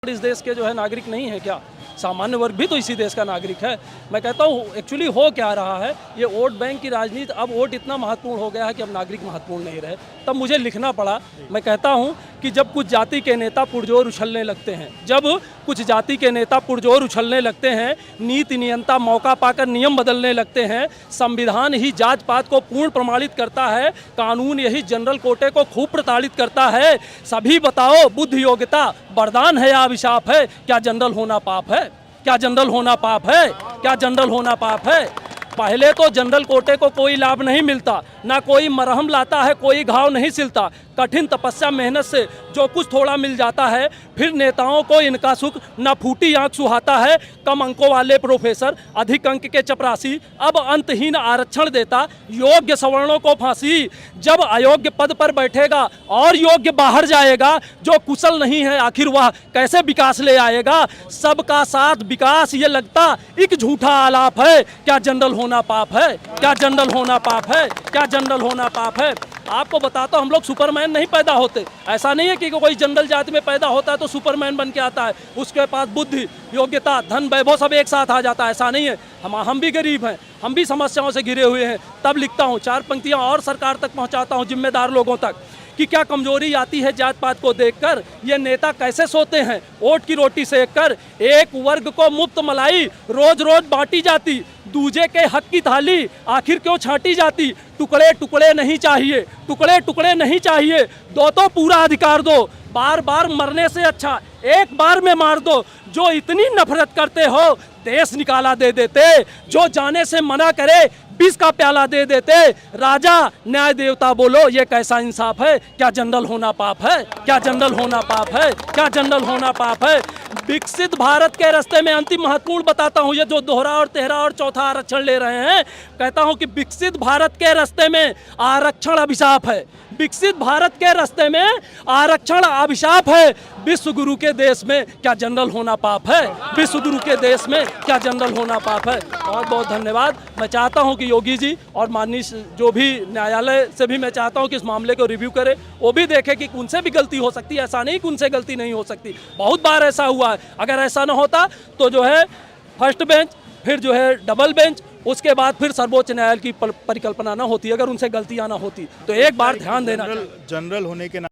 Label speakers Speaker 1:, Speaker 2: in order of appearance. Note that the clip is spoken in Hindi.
Speaker 1: इस देश के जो है नागरिक नहीं है क्या? सामान्य वर्ग भी तो इसी देश का नागरिक है। मैं कहता हूँ एक्चुअली हो क्या रहा है, ये वोट बैंक की राजनीति, अब वोट इतना महत्वपूर्ण हो गया है कि अब नागरिक महत्वपूर्ण नहीं रहे। तब मुझे लिखना पड़ा। मैं कहता हूँ कि जब कुछ जाति के नेता पुरजोर उछलने लगते हैं, जब कुछ जाति के नेता पुरजोर उछलने लगते हैं, नीति नियंता मौका पाकर नियम बदलने लगते हैं, संविधान ही जात पात को पूर्ण प्रमाणित करता है, कानून यही जनरल कोटे को खूब प्रताड़ित करता है, सभी बताओ बुद्ध योग्यता वरदान है या अभिशाप है? क्या जनरल होना पाप है? क्या जनरल होना पाप है? क्या जनरल होना पाप है? पहले तो जनरल कोटे को कोई लाभ नहीं मिलता, ना कोई मरहम लाता है, कोई घाव नहीं सिलता, कठिन तपस्या मेहनत से जो कुछ थोड़ा मिल जाता है, फिर नेताओं को इनका सुख न फूटी आंख सुहाता है। कम अंकों वाले प्रोफेसर, अधिक अंक के चपरासी, अब अंतहीन आरक्षण देता योग्य सवर्णों को फांसी। जब अयोग्य पद पर बैठेगा और योग्य बाहर जाएगा, जो कुशल नहीं है आखिर वह कैसे विकास ले आएगा? सबका साथ विकास ये लगता एक झूठा आलाप है। क्या जनरल होना पाप है? क्या जनरल होना पाप है? क्या जनरल होना पाप है? आपको बताता हूं, हम लोग सुपरमैन नहीं पैदा होते। ऐसा नहीं है कि कोई जनरल जाति में पैदा होता है तो सुपरमैन बन के आता है, उसके पास बुद्धि, योग्यता, धन, वैभव सब एक साथ आ जाता है। ऐसा नहीं है। हम भी गरीब हैं, हम भी समस्याओं से घिरे हुए हैं। तब लिखता हूँ, चार पंक्तियाँ और सरकार तक पहुँचाता हूँ, जिम्मेदार लोगों तक, कि क्या कमजोरी आती है जात पात को देखकर? ये नेता कैसे सोते हैं वोट की रोटी सेक कर? एक वर्ग को मुफ्त मलाई रोज रोज बांटी जाती, दूजे के हक की थाली आखिर क्यों छांटी जाती? टुकड़े टुकड़े नहीं चाहिए, टुकड़े टुकड़े नहीं चाहिए, दो तो पूरा अधिकार दो। बार बार मरने से अच्छा एक बार में मार दो। जो इतनी नफरत करते हो देश निकाला दे देते, जो जाने से मना करे विष का प्याला दे देते। राजा न्याय देवता बोलो ये कैसा इंसाफ है? क्या जनरल होना पाप है? क्या जनरल होना पाप है? क्या जनरल होना पाप है? विकसित भारत के रास्ते में अंतिम महत्वपूर्ण बताता हूँ, ये जो दोहरा और तेहरा और चौथा आरक्षण ले रहे हैं, कहता हूँ कि विकसित भारत के रास्ते में आरक्षण अभिशाप है। विकसित भारत के रास्ते में आरक्षण अभिशाप है। विश्व गुरु के देश में क्या जनरल होना पाप है? विश्व गुरु के देश में क्या जनरल होना पाप है? बहुत बहुत धन्यवाद। मैं चाहता हूं कि योगी जी और माननीय जो भी न्यायालय से भी मैं चाहता हूं कि इस मामले को रिव्यू करे, वो भी देखे कि उनसे भी गलती हो सकती है। ऐसा नहीं कि उनसे गलती नहीं हो सकती, बहुत बार ऐसा हुआ है। अगर ऐसा ना होता तो जो है फर्स्ट बेंच, फिर जो है डबल बेंच, उसके बाद फिर सर्वोच्च न्यायालय की परिकल्पना ना होती। अगर उनसे गलतियां ना होती तो एक बार ध्यान देना।
Speaker 2: जनरल होने के